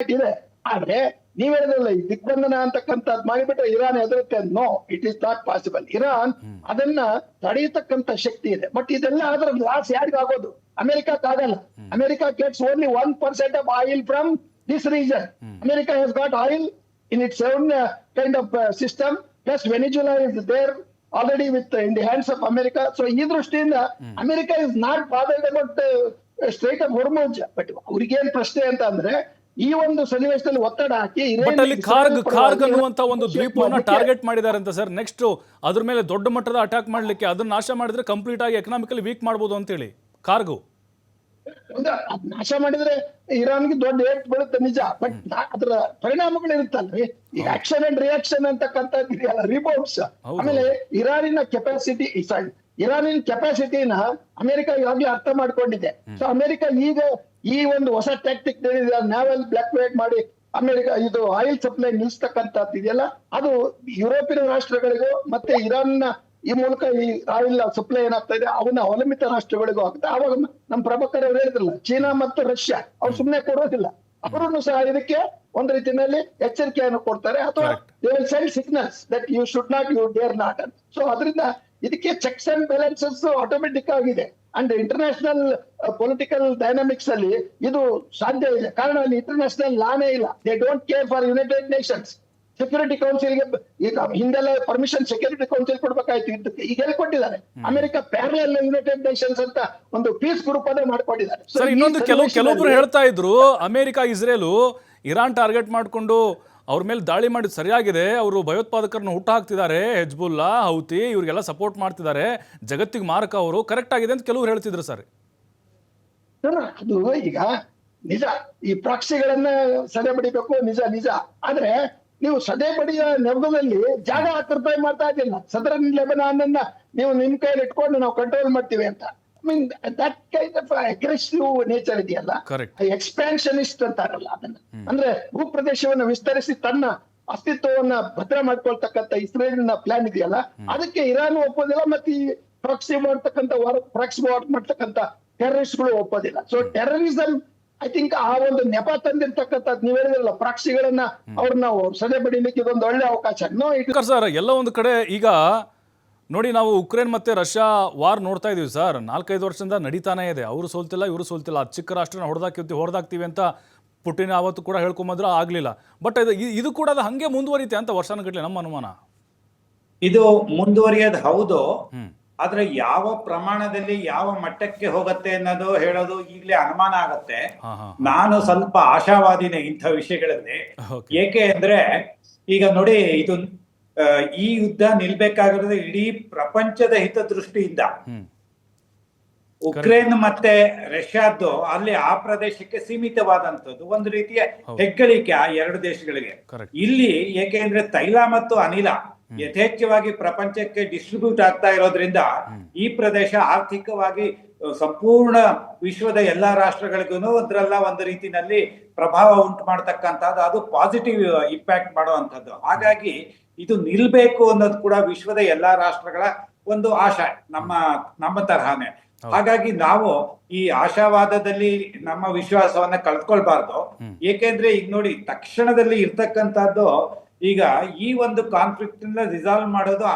ಇದೆ. ಆದ್ರೆ ನೀವ್ ಹೇಳಿದ್ರಲ್ಲ ಈ ದಿಗ್ಬಂಧನ ಅಂತಕ್ಕಂಥದ್ದು ಮಾಡಿಬಿಟ್ರೆ ಇರಾನ್ ಎದುರುತ್ತೆ. No, it is not possible. Iran ಅದನ್ನ ತಡೆಯತಕ್ಕಂತ ಶಕ್ತಿ ಇದೆ. ಬಟ್ ಇದೆಲ್ಲ ಆದ್ರೆ ಲಾಸ್ ಯಾರಿಗಾಗೋದು? ಅಮೆರಿಕಾಗಲ್ಲ. America gets only 1% of oil from this region. America has got oil in its own kind of system. Plus Venezuela is there already in the hands of America. So ಈ ದೃಷ್ಟಿಯಿಂದ America is not bothered about Strait of Hormuz. But ಅವ್ರಿಗೇನ್ ಪ್ರಶ್ನೆ ಅಂತ ಅಂದ್ರೆ ಈ ಒಂದು ಸನ್ನಿವೇಶದಲ್ಲಿ ಒತ್ತಡ ಹಾಕಿ but ಅಲ್ಲಿ ಖಾರ್ಗ್ ಅನ್ನುವಂತ ಒಂದು ದ್ವೀಪವನ್ನ ಟಾರ್ಗೆಟ್ ಮಾಡಿದ್ದಾರೆ ಅಂತ ಸರ್. ನೆಕ್ಸ್ಟ್ ಅದ್ರ ಮೇಲೆ ದೊಡ್ಡ ಮಟ್ಟದ ಅಟ್ಯಾಕ್ ಮಾಡ್ಲಿಕ್ಕೆ, ಅದನ್ನ ನಾಶ ಮಾಡಿದ್ರೆ ಕಂಪ್ಲೀಟ್ ಆಗಿ ಎಕನಾಮಿಕಲಿ ವೀಕ್ ಮಾಡಬಹುದು ಅಂತೇಳಿ ಖಾರ್ಗು ನಾಶ ಮಾಡಿದ್ರೆ ಇರಾನ್ಗೆ ದೊಡ್ಡ ಏಟ್ ಬೀಳುತ್ತೆ ನಿಜ. ಬಟ್ ಅದರ ಪರಿಣಾಮಗಳು ಇರುತ್ತಲ್ರಿ. ಈ ಆಕ್ಷನ್ ಅಂಡ್ ರಿಯಾಕ್ಷನ್ ಅಂತಕ್ಕಂಥದ್ದು ಇದೆಯಲ್ಲ, ರಿಪೋರ್ಟ್ಸ್. ಆಮೇಲೆ ಇರಾನಿನ ಕೆಪಾಸಿಟಿನ ಅಮೆರಿಕ ಈಗಾಗಲೇ ಅರ್ಥ ಮಾಡ್ಕೊಂಡಿದೆ. ಸೊ ಅಮೆರಿಕ ಈಗ ಈ ಒಂದು ಹೊಸ ಟ್ಯಾಕ್ಟಿಕ್ ನ್ಯಾವಲ್ ಬ್ಲಾಕ್ ಮೇಲ್ ಮಾಡಿ ಅಮೆರಿಕ ಇದು ಆಯಿಲ್ ಸಪ್ಲೈ ನಿಲ್ಲಿಸ್ತಕ್ಕಂಥದ್ದು ಇದೆಯಲ್ಲ, ಅದು ಯುರೋಪಿಯನ್ ರಾಷ್ಟ್ರಗಳಿಗೂ ಮತ್ತೆ ಇರಾನ್ನ ಈ ಮೂಲಕ ಈ ಆಯಿಲ್ ಸಪ್ಲೈ ಏನಾಗ್ತಾ ಇದೆ ಅವನ್ನ ಅವಲಂಬಿತ ರಾಷ್ಟ್ರಗಳಿಗೂ ಆಗುತ್ತೆ. ಆವಾಗ ನಮ್ಮ ಪ್ರಭಾಕರ್ ಅವರು ಹೇಳಿದ್ರಲ್ಲ, ಚೀನಾ ಮತ್ತು ರಷ್ಯಾ ಅವ್ರು ಸುಮ್ಮನೆ ಕೊಡೋದಿಲ್ಲ. ಅವರನ್ನು ಸಹ ಇದಕ್ಕೆ ಒಂದು ರೀತಿಯಲ್ಲಿ ಎಚ್ಚರಿಕೆಯನ್ನು ಕೊಡ್ತಾರೆ, ಅಥವಾ they will send signals that you should not, you dare not. So ಅದರಿಂದ ಇದಕ್ಕೆ ಚೆಕ್ಸ್ ಅಂಡ್ ಬ್ಯಾಲೆನ್ಸಸ್ ಆಟೋಮೆಟಿಕ್ ಆಗಿದೆ. ಅಂಡ್ ಇಂಟರ್ನ್ಯಾಷನಲ್ ಪೊಲಿಟಿಕಲ್ ಡೈನಾಮಿಕ್ಸ್ ಅಲ್ಲಿ ಇದು ಸಾಧ್ಯ ಇದೆ. ಕಾರಣ ಅಲ್ಲಿ ಇಂಟರ್ನ್ಯಾಷನಲ್ ಲಾನೇ ಇಲ್ಲ. They don't care for United Nations. Security ಕೌನ್ಸಿಲ್ಗೆ ಈಗ ಹಿಂದೆಲ್ಲ ಪರ್ಮಿಷನ್ ಸೆಕ್ಯೂರಿಟಿ ಕೌನ್ಸಿಲ್ ಕೊಡ್ಬೇಕಾಯ್ತು ಇದಕ್ಕೆ. ಈಗ ಎಲ್ಲಿ ಕೊಟ್ಟಿದ್ದಾರೆ? ಅಮೆರಿಕ ಪ್ಯಾರಲಲ್ ಯುನೈಟೆಡ್ ನೇಷನ್ಸ್ ಅಂತ ಒಂದು ಪೀಸ್ ಗ್ರೂಪ್ ಅನ್ನು ಮಾಡ್ಕೊಂಡಿದ್ದಾರೆ. ಸರ್, ಇನ್ನೊಂದು ಕೆಲವೊಬ್ರು ಹೇಳ್ತಾ ಇದ್ರು, ಅಮೆರಿಕ ಇಸ್ರೇಲು ಇರಾನ್ ಟಾರ್ಗೆಟ್ ಮಾಡಿಕೊಂಡು ಅವ್ರ ಮೇಲೆ ದಾಳಿ ಮಾಡಿದ್ ಸರಿಯಾಗಿದೆ, ಅವರು ಭಯೋತ್ಪಾದಕರನ್ನು ಹುಟ್ಟು ಹಾಕ್ತಿದ್ದಾರೆ, ಹೆಜ್ಬುಲ್ಲಾ, ಹೌತಿ ಇವ್ರಿಗೆಲ್ಲ ಸಪೋರ್ಟ್ ಮಾಡ್ತಿದ್ದಾರೆ, ಜಗತ್ತಿಗೆ ಮಾರಕ ಅವರು, ಕರೆಕ್ಟ್ ಆಗಿದೆ ಅಂತ ಕೆಲವರು ಹೇಳ್ತಿದ್ರು ಸರ್. ಅದು ಈಗ ನಿಜ, ಈ ಪ್ರಾಕ್ಸಿಗಳನ್ನ ಸದೆ ಬಡಿಬೇಕು, ನಿಜ. ಆದ್ರೆ ನೀವು ಸದೆ ಬಡಿಯ ನೆಪದಲ್ಲಿ ಜಾಗ ಆಕ್ರಮಣ ಮಾಡ್ತಾ ಇದ್ದಿಲ್ಲ. ಸದರನ್ ಲೆಬನಾನ್ ಅನ್ನ ನೀವು ನಿಮ್ ಕೈಯಲ್ಲಿ ಇಟ್ಕೊಂಡು ನಾವು ಕಂಟ್ರೋಲ್ ಮಾಡ್ತೀವಿ ಅಂತ. I mean that kind of aggressive nature ಇದೆಯಲ್ಲ, ಎಕ್ಸ್ಪ್ಯಾನ್ಷನಿಸ್ಟ್ ಅಂತಾರಲ್ಲ ಅದನ್ನ. ಅಂದ್ರೆ ಭೂಪ್ರದೇಶವನ್ನು ವಿಸ್ತರಿಸಿ ತನ್ನ ಅಸ್ತಿತ್ವವನ್ನ ಭದ್ರ ಮಾಡ್ಕೊಳ್ತಕ್ಕಂಥ ಇಸ್ರೇಲಿನ ಪ್ಲಾನ್ ಇದೆಯಲ್ಲ, ಅದಕ್ಕೆ ಇರಾನ್ ಒಪ್ಪೋದಿಲ್ಲ. ಮತ್ತೆ ಈ ಪ್ರಾಕ್ಸಿ ಮಾಡ್ತಕ್ಕಂಥ ಟೆರರಿಸ್ಟ್ಗಳು ಒಪ್ಪೋದಿಲ್ಲ. ಸೊ ಟೆರರಿಸಂ ಐ ಥಿಂಕ್ ಆ ಒಂದು ನೆಪ ತಂದಿರ್ತಕ್ಕಂಥದ್ದು ನೀವು ಹೇಳಿದ್ರಲ್ಲ, ಪ್ರಾಕ್ಸಿಗಳನ್ನ ಅವ್ರನ್ನ ಸದೆ ಬಡಿಲಿಕ್ಕೆ ಇದೊಂದು ಒಳ್ಳೆ ಅವಕಾಶ. ಸರ್, ಎಲ್ಲ ಒಂದು ಕಡೆ ಈಗ ನೋಡಿ, ನಾವು ಉಕ್ರೇನ್ ಮತ್ತೆ ರಷ್ಯಾ ವಾರ್ ನೋಡ್ತಾ ಇದೀವಿ ಸರ್. 4-5 ವರ್ಷದಿಂದ ನಡೀತಾನೆ ಇದೆ. ಅವರು ಸೋಲ್ತಿಲ್ಲ, ಇವರು ಸೋಲ್ತಿಲ್ಲ. ಚಿಕ್ಕ ರಾಷ್ಟ್ರನ ಹೊಡೆದಾಕ್ತೀವಿ ಅಂತ ಪುಟಿನ್ ಅವತ್ತು ಕೂಡ ಹೇಳ್ಕೊಂಬಂದ್ರೆ ಆಗ್ಲಿಲ್ಲ. ಬಟ್ ಇದು ಕೂಡ ಅದು ಹಂಗೆ ಮುಂದುವರಿತೆ ಅಂತ ವರ್ಷಾನುಗಟ್ಲೆ ನಮ್ಮ ಅನುಮಾನ. ಇದು ಮುಂದುವರಿಯೋದು ಹೌದು, ಆದ್ರೆ ಯಾವ ಪ್ರಮಾಣದಲ್ಲಿ ಯಾವ ಮಟ್ಟಕ್ಕೆ ಹೋಗುತ್ತೆ ಅನ್ನೋದು ಹೇಳೋದು ಈಗಲೇ ಅನುಮಾನ ಆಗತ್ತೆ. ನಾನು ಸ್ವಲ್ಪ ಆಶಾವಾದಿನೇ ಇಂಥ ವಿಷಯಗಳಲ್ಲಿ. ಏಕೆ ಅಂದ್ರೆ ಈಗ ನೋಡಿ, ಇದು ಈ ಯುದ್ಧ ನಿಲ್ಬೇಕಾಗಿರೋದು ಇಡೀ ಪ್ರಪಂಚದ ಹಿತದೃಷ್ಟಿಯಿಂದ. ಉಕ್ರೇನ್ ಮತ್ತೆ ರಷ್ಯಾದ್ದು ಅಲ್ಲಿ ಆ ಪ್ರದೇಶಕ್ಕೆ ಸೀಮಿತವಾದಂಥದ್ದು ಒಂದು ರೀತಿಯ ಹೆಗ್ಗಳಿಕೆ ಆ ಎರಡು ದೇಶಗಳಿಗೆ. ಇಲ್ಲಿ ಏಕೆಂದ್ರೆ ತೈಲ ಮತ್ತು ಅನಿಲ ಯಥೇಚ್ಛವಾಗಿ ಪ್ರಪಂಚಕ್ಕೆ ಡಿಸ್ಟ್ರಿಬ್ಯೂಟ್ ಆಗ್ತಾ ಇರೋದ್ರಿಂದ ಈ ಪ್ರದೇಶ ಆರ್ಥಿಕವಾಗಿ ಸಂಪೂರ್ಣ ವಿಶ್ವದ ಎಲ್ಲಾ ರಾಷ್ಟ್ರಗಳಿಗೂ ಒಂದ್ರಲ್ಲ ಒಂದು ರೀತಿನಲ್ಲಿ ಪ್ರಭಾವ ಉಂಟು ಮಾಡ್ತಕ್ಕಂಥದ್ದು, ಅದು ಪಾಸಿಟಿವ್ ಇಂಪ್ಯಾಕ್ಟ್ ಮಾಡುವಂಥದ್ದು. ಹಾಗಾಗಿ ಇದು ನಿಲ್ಬೇಕು ಅನ್ನೋದು ಕೂಡ ವಿಶ್ವದ ಎಲ್ಲಾ ರಾಷ್ಟ್ರಗಳ ಒಂದು ಆಶೆ, ನಮ್ಮ ತರಹನೇ. ಹಾಗಾಗಿ ನಾವು ಈ ಆಶಾವಾದದಲ್ಲಿ ನಮ್ಮ ವಿಶ್ವಾಸವನ್ನ ಕಳ್ಕೊಳ್ಬಾರ್ದು. ಏಕೆಂದ್ರೆ ಈಗ ನೋಡಿ, ತಕ್ಷಣದಲ್ಲಿ ಇರ್ತಕ್ಕಂಥದ್ದು ಈಗ ಈ ಒಂದು ಕಾನ್ಫ್ಲಿಕ್ಟ್ ರಿಸಾಲ್ವ್ ಮಾಡೋದು